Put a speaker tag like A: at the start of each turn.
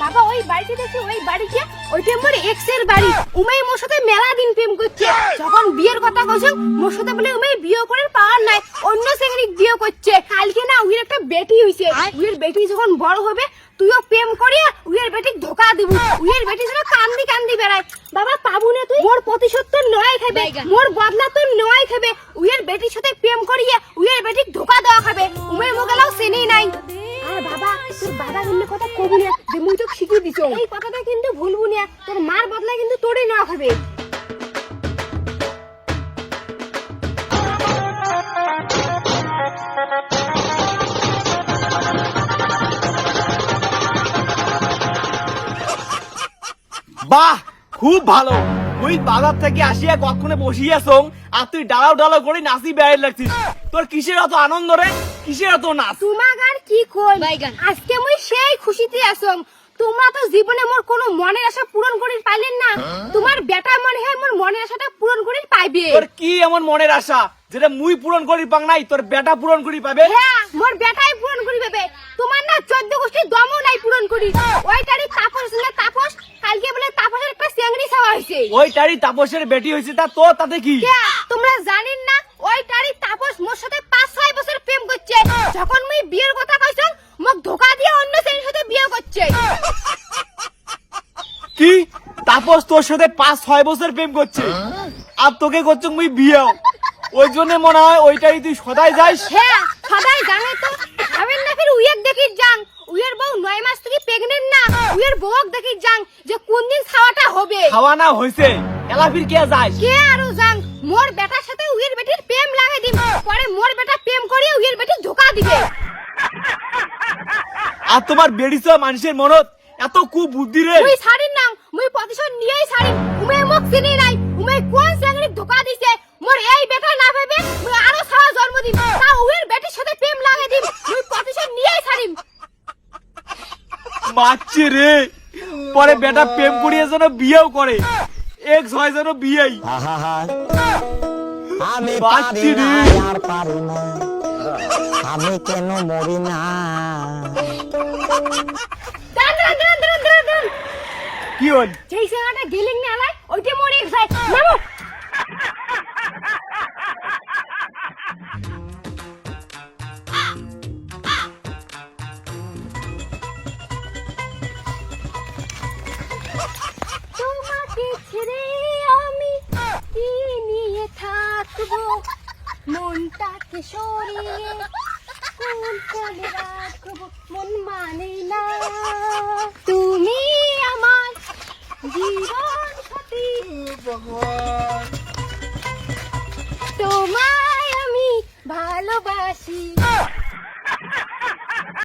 A: বাবা ওই বাড়িতে দেখি ওই বাড়িতে ওইটা মোর এক্স এর বাড়ি। উমাই মোর সাথে মেলা দিন প্রেম করছে। যখন বিয়ের কথা কইছো মোর সাথে বলে উমাই বিয়ে করে পাওয়ার নাই, অন্য সেখানে বিয়ে করছে। কালকে না উইর একটা বেটি হইছে, উইর বেটি যখন বড় হবে তুইও প্রেম করিয়া উইর বেটিক ধোকা দিব। উইর বেটি যেন কান্দি কান্দি বেড়ায়। বাবা পাবু না তুই? মোর প্রতিশোধ তো নয় খাবে, মোর বদলা তো নয় খাবে। উইর বেটির সাথে প্রেম করিয়া উইর বেটিক ধোকা দেওয়া খাবে। উমাই মোগেলাও চেনি নাই। আর বাবা তোর বাবা কিন্তু কথা কবু না যে মুই তো শিখিয়ে দিছ, এই কথাটা কিন্তু ভুলবু না। তোর মার বদলা কিন্তু তোরই নেওয়া হবে।
B: বাহ খুব ভালো। তুই বাজার থেকে আসিয়া কখনো বসিয়াছ আর তুই ডালাও ডালাও করে নাচি বেড়াই লাগছিস। তোর কিসের এত আনন্দ রে, কিসের এত নাচ?
A: তোমাক আর কি কই, আজকে মুই সেই খুশিতে আসং। তোমরা তো জীবনে মোর কোনো মনের আশা পূরণ করির পাইলেন না। তোমার বেটা মনে হয় মোর মনের আশাটা পূরণ করির পাইবে।
B: তোর কি এমন মনের আশা যেটা মুই পূরণ করি পাং নাই তোর বেটা পূরণ করি পাবে?
A: হ্যাঁ মোর বেটাই পূরণ করি পাবে। তোমার না 14 গোষ্ঠী দমও নাই পূরণ করি। ওই তারিখ তাপস না তাপস, কালকে বলে তাপসের একটা চেংড়ি ছাওয়া হইছে।
B: ওই তারি তাপসের বেটি হইছে তা তো তাতে কি?
A: তোমরা জানেন না ওই তারিখ তাপস মোর সাথে 5-6 বছর প্রেম করছে। যখন মুই বিয়ের কথা কইছং মোক ধোকা দিয়ে অন্য ছেলের সাথে বিয়ে করছে।
B: কি তাপস তোর সাথে 5-6 বছর প্রেম করছে আর তোকে করছ মুই বিয়ে? ওই জন্য মনে হয় ওইটাই তুই সদাই যাইস।
A: হ্যাঁ সদাই জানে তো। ভাবেন না ফির উইয়ের দেখি যাং, উইয়ের বউ 9 মাস থেকে প্রেগনেন্ট না, উইয়ের বউক দেখি যাং যে কোন দিন খাওয়াটা হবে।
B: খাওয়া না হইছে এলা ফির কে যাইস?
A: কে আরো যাং মোর বেটার সাথে উইয়ের বেটির প্রেম লাগাই দিম, পরে মোর বেটা প্রেম করি উইয়ের বেটি ধোকা দিবে।
B: আর তোমার বেড়িছ মানুষের মনত এত কুবুদ্ধি রে।
A: মুই ছাড়িন না, মুই প্রতিশোধ নিয়েই ছাড়িম। উমে মোক চিনি নাই, উমে কোন চেংড়ি ধোকা দিছে। মোর এই বেটা না ভেবে মুই আরো ছাওয়া জন্ম দিম, তা উইয়ের বেটির সাথে প্রেম লাগাই দিম। মুই প্রতিশোধ নিয়েই ছাড়িম।
B: মারছে রে, পরে বেটা প্রেম করিয়ে যেন বিয়েও করে, এক ছয় যেন বিয়েই।
C: আমি
B: বাচ্চি
C: পারি না
B: রে।
C: আর পারি না, আমি কেন মরি না?
A: দাঁড়ান দাঁড়ান দাঁড়ান দাঁড়ান দাঁড়ান দাঁড়ান।
B: কি হল?
A: যেই চেংড়াটা গেলিং না আলাই ওইটা মোর এক যায়। নামো। তোমাকে ছেড়ে আমি কি নিয়ে থাকবো, মনটাকে সরিয়ে কোন কোণে রাখবো, মন মানে না। তুমি আমার জীবন সাথী, তোমায় আমি ভালোবাসি।